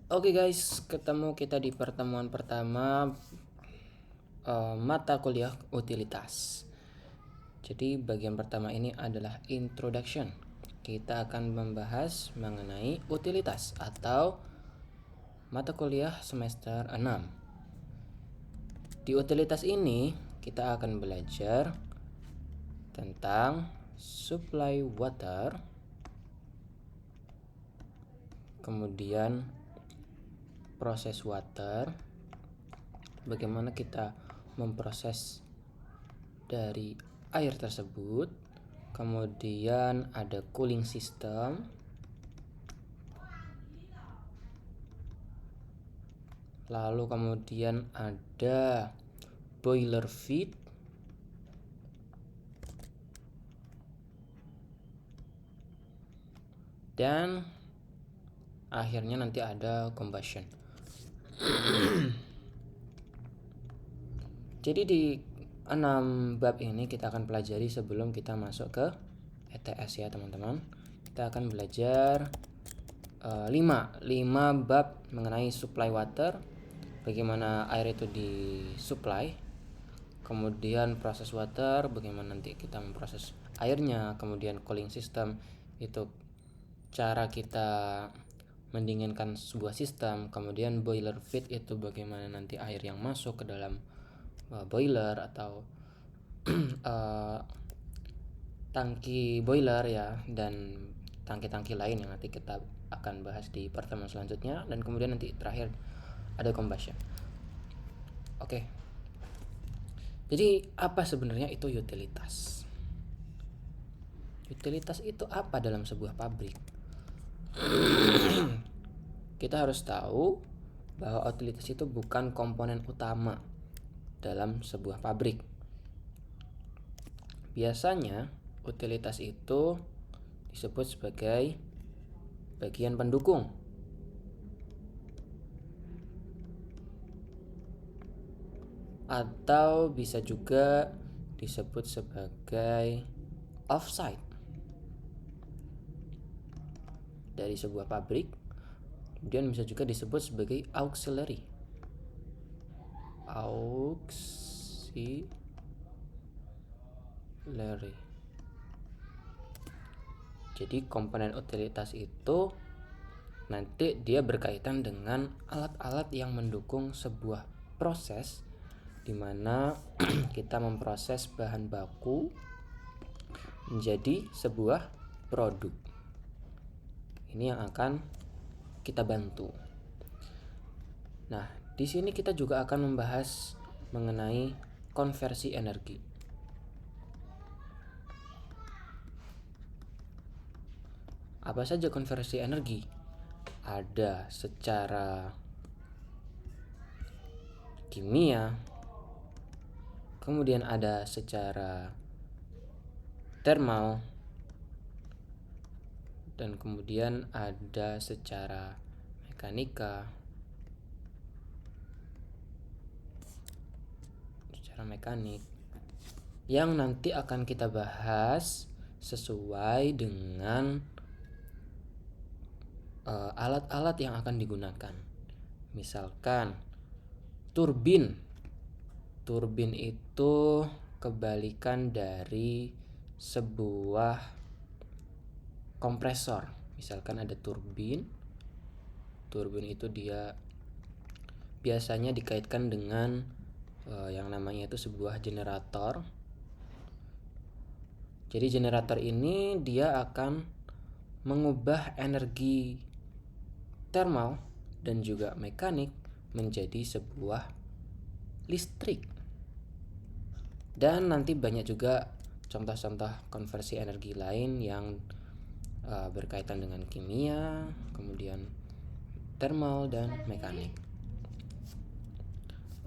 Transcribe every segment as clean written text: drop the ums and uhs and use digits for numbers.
Oke guys, ketemu kita di pertemuan pertama mata kuliah utilitas. Jadi bagian pertama ini adalah introduction. Kita akan membahas mengenai utilitas atau mata kuliah semester 6. Di utilitas ini kita akan belajar tentang supply water, kemudian proses water, bagaimana kita memproses dari air tersebut, kemudian ada cooling system, lalu kemudian ada boiler feed, dan akhirnya nanti ada combustion. Jadi di 6 bab ini kita akan pelajari sebelum kita masuk ke ETS ya teman-teman. Kita akan belajar 5 bab mengenai supply water, bagaimana air itu disuplai, kemudian proses water, bagaimana nanti kita memproses airnya, kemudian cooling system itu cara kita mendinginkan sebuah sistem, kemudian boiler feed itu bagaimana nanti air yang masuk ke dalam boiler atau tangki boiler ya, dan tangki-tangki lain yang nanti kita akan bahas di pertemuan selanjutnya, dan kemudian nanti terakhir ada combustion. Oke. Jadi apa sebenarnya itu utilitas? Utilitas itu apa dalam sebuah pabrik? Kita harus tahu bahwa utilitas itu bukan komponen utama dalam sebuah pabrik. Biasanya utilitas itu disebut sebagai bagian pendukung atau bisa juga disebut sebagai offsite dari sebuah pabrik. Kemudian bisa juga disebut sebagai auxiliary. Jadi komponen utilitas itu nanti dia berkaitan dengan alat-alat yang mendukung sebuah proses di mana kita memproses bahan baku menjadi sebuah produk. Ini yang akan kita bantu. Nah, di sini kita juga akan membahas mengenai konversi energi. Apa saja konversi energi? Ada secara kimia, kemudian ada secara thermal, dan kemudian ada secara mekanik yang nanti akan kita bahas sesuai dengan alat-alat yang akan digunakan. Misalkan turbin itu kebalikan dari sebuah kompresor. Misalkan ada turbin itu dia biasanya dikaitkan dengan yang namanya itu sebuah generator. Jadi generator ini dia akan mengubah energi thermal dan juga mekanik menjadi sebuah listrik. Dan nanti banyak juga contoh-contoh konversi energi lain yang berkaitan dengan kimia, kemudian thermal dan mekanik.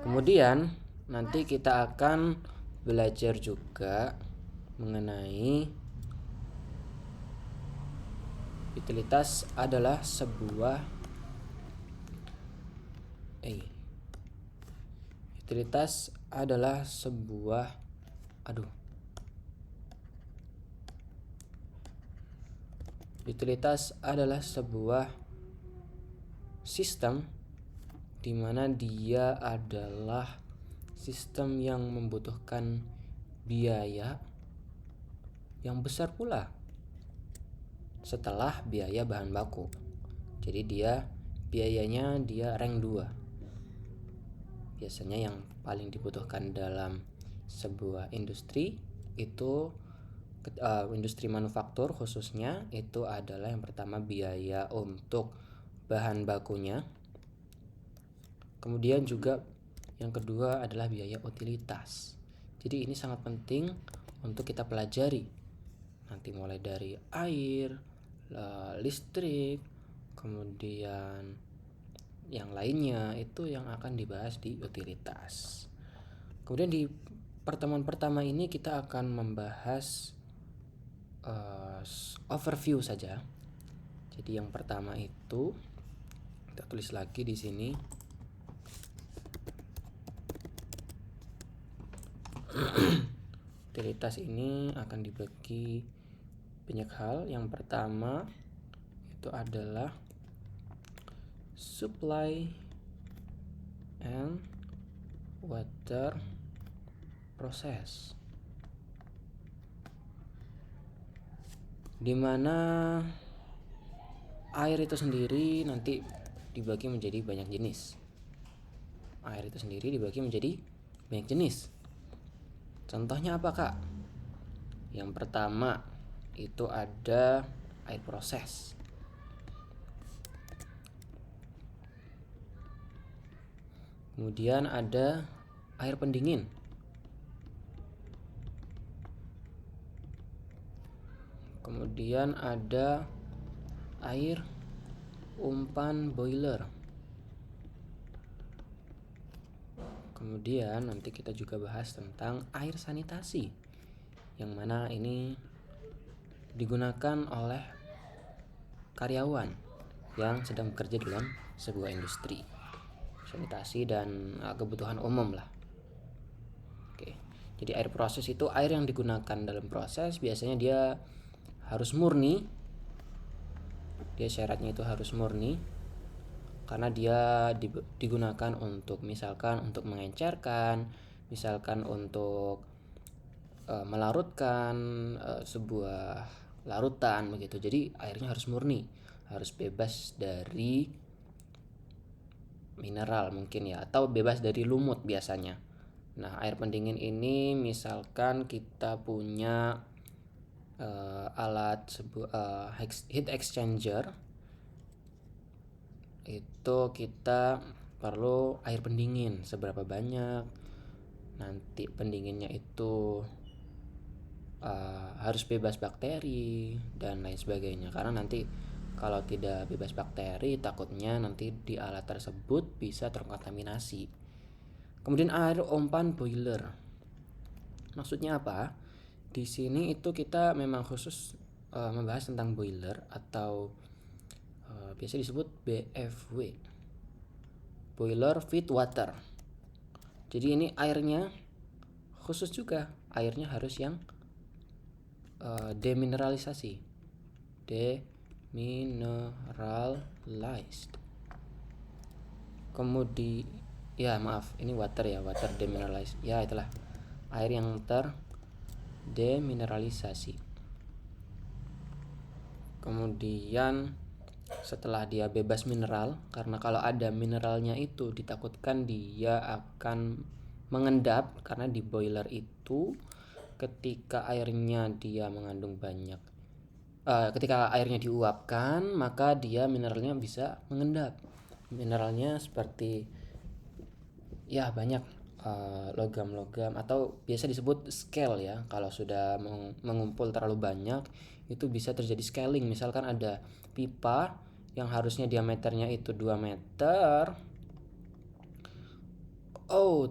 Kemudian nanti kita akan belajar juga mengenai utilitas adalah sebuah sistem di mana dia adalah sistem yang membutuhkan biaya yang besar pula setelah biaya bahan baku. Jadi biayanya rank 2. Biasanya yang paling dibutuhkan dalam sebuah industri itu industri manufaktur khususnya itu adalah yang pertama biaya untuk bahan bakunya. Kemudian juga yang kedua adalah biaya utilitas. Jadi ini sangat penting untuk kita pelajari. Nanti mulai dari air, listrik, kemudian yang lainnya itu yang akan dibahas di utilitas. Kemudian di pertemuan pertama ini kita akan membahas overview saja. Jadi yang pertama itu kita tulis lagi di sini. Utilitas ini akan dibagi banyak hal. Yang pertama itu adalah supply and water process, dimana air itu sendiri nanti dibagi menjadi banyak jenis. Air itu sendiri dibagi menjadi banyak jenis. Contohnya apa, Kak? Yang pertama itu ada air proses. Kemudian ada air pendingin. Kemudian ada air umpan boiler. Kemudian nanti kita juga bahas tentang air sanitasi, yang mana ini digunakan oleh karyawan yang sedang bekerja dalam sebuah industri sanitasi dan kebutuhan umum lah. Oke. Jadi air proses itu air yang digunakan dalam proses, biasanya dia harus murni. Dia syaratnya itu harus murni karena dia digunakan untuk misalkan untuk mengencerkan, misalkan untuk melarutkan sebuah larutan begitu. Jadi airnya harus murni, harus bebas dari mineral mungkin ya, atau bebas dari lumut biasanya. Nah, air pendingin ini misalkan kita punya alat heat exchanger, itu kita perlu air pendingin seberapa banyak. Nanti pendinginnya itu harus bebas bakteri dan lain sebagainya, karena nanti kalau tidak bebas bakteri takutnya nanti di alat tersebut bisa terkontaminasi. Kemudian air umpan boiler, maksudnya apa? Di sini itu kita memang khusus membahas tentang boiler atau biasa disebut BFW, boiler feed water. Jadi ini airnya khusus juga, airnya harus yang demineralisasi, demineralized. Kemudian ini water ya, water demineralized. Ya itulah air yang demineralisasi. Kemudian setelah dia bebas mineral, karena kalau ada mineralnya itu ditakutkan dia akan mengendap, karena di boiler itu ketika airnya dia mengandung banyak ketika airnya diuapkan maka dia mineralnya bisa mengendap. Mineralnya seperti ya banyak logam-logam atau biasa disebut scale ya. Kalau sudah mengumpul terlalu banyak itu bisa terjadi scaling. Misalkan ada pipa yang harusnya diameternya itu 2 meter,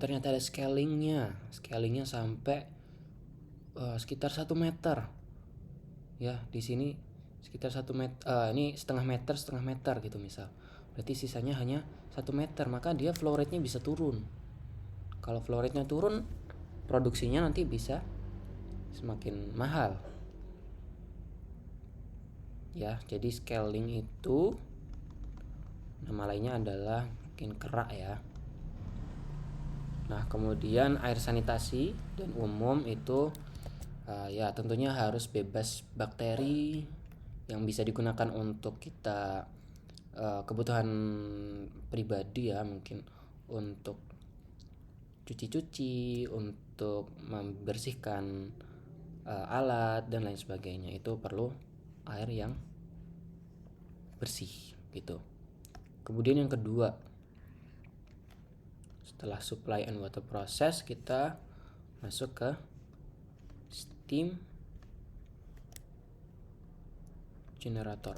ternyata ada scalingnya sampai sekitar 1 meter ya. Di sini sekitar 1 meter, ini setengah meter gitu misal, berarti sisanya hanya 1 meter, maka dia flow rate-nya bisa turun. Kalau flow rate-nya turun, produksinya nanti bisa semakin mahal ya. Jadi scaling itu Nama lainnya adalah mungkin kerak ya. Nah, kemudian air sanitasi dan umum itu ya tentunya harus bebas bakteri yang bisa digunakan untuk kita kebutuhan pribadi ya, mungkin untuk cuci-cuci, untuk membersihkan alat dan lain sebagainya. Itu perlu air yang bersih gitu. Kemudian yang kedua, setelah supply and water process, kita masuk ke steam generator.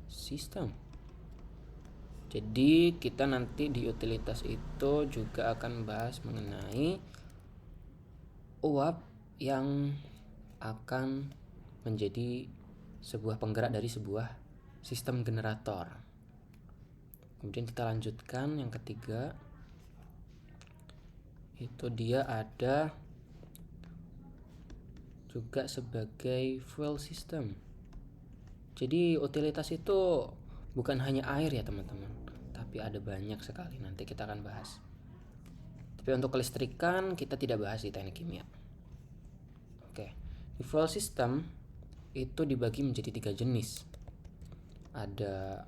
Sistem. Jadi kita nanti di utilitas itu juga akan bahas mengenai uap yang akan menjadi sebuah penggerak dari sebuah sistem generator. Kemudian kita lanjutkan yang ketiga, itu dia ada juga sebagai fuel system. Jadi utilitas itu bukan hanya air ya teman-teman, tapi ada banyak sekali, nanti kita akan bahas. Tapi untuk kelistrikan kita tidak bahas di teknik kimia. Oke, di fuel system itu dibagi menjadi 3 jenis. Ada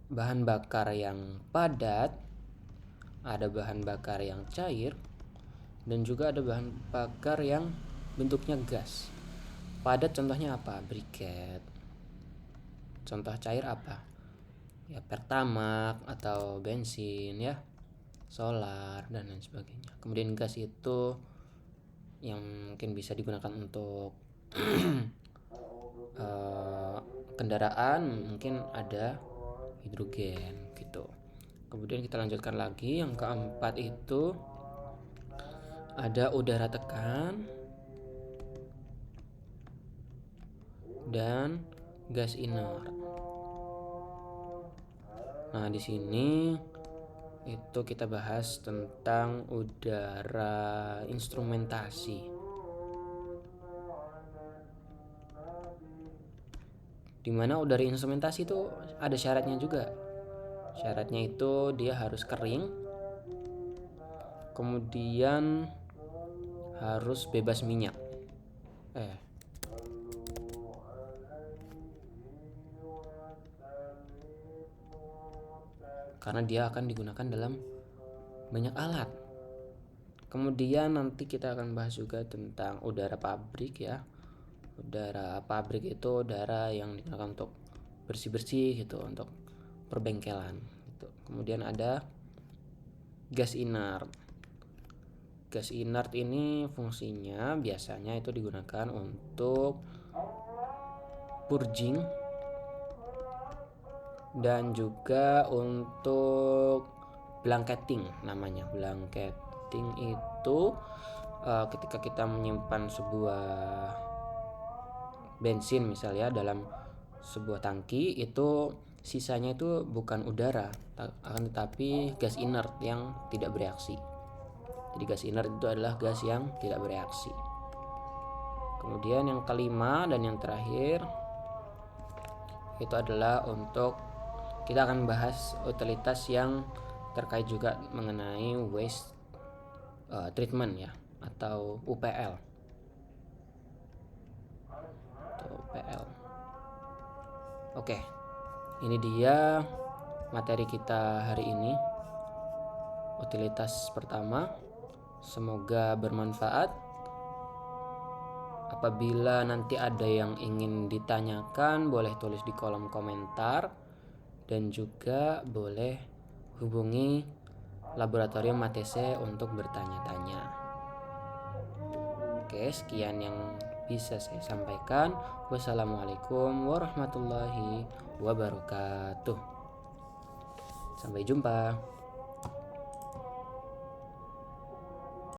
bahan bakar yang padat, ada bahan bakar yang cair, dan juga ada bahan bakar yang bentuknya gas. Padat contohnya apa? Briket. Contoh cair apa? Ya pertamax atau bensin ya, solar dan lain sebagainya. Kemudian gas itu yang mungkin bisa digunakan untuk kendaraan, mungkin ada hidrogen gitu. Kemudian kita lanjutkan lagi, yang keempat itu ada udara tekan dan gas inert. Nah, di sini itu kita bahas tentang udara instrumentasi. Dimana udara instrumentasi itu ada syaratnya juga. Syaratnya itu dia harus kering, kemudian harus bebas minyak. Karena dia akan digunakan dalam banyak alat. Kemudian nanti kita akan bahas juga tentang udara pabrik ya. Udara pabrik itu udara yang digunakan untuk bersih-bersih gitu, untuk perbengkelan gitu. Kemudian ada gas inert. Gas inert ini fungsinya biasanya itu digunakan untuk purging dan juga untuk blanketing namanya. Blanketing itu ketika kita menyimpan sebuah bensin misalnya dalam sebuah tangki, itu sisanya itu bukan udara, akan tetapi gas inert yang tidak bereaksi. Jadi gas inert itu adalah gas yang tidak bereaksi. Kemudian yang kelima dan yang terakhir itu adalah untuk kita akan bahas utilitas yang terkait juga mengenai waste treatment ya, atau UPL. Oke, ini dia materi kita hari ini. Utilitas pertama, semoga bermanfaat. Apabila nanti ada yang ingin ditanyakan, boleh tulis di kolom komentar, dan juga boleh hubungi laboratorium ATC untuk bertanya-tanya. Oke, sekian yang bisa saya sampaikan. Wassalamualaikum warahmatullahi wabarakatuh. Sampai jumpa.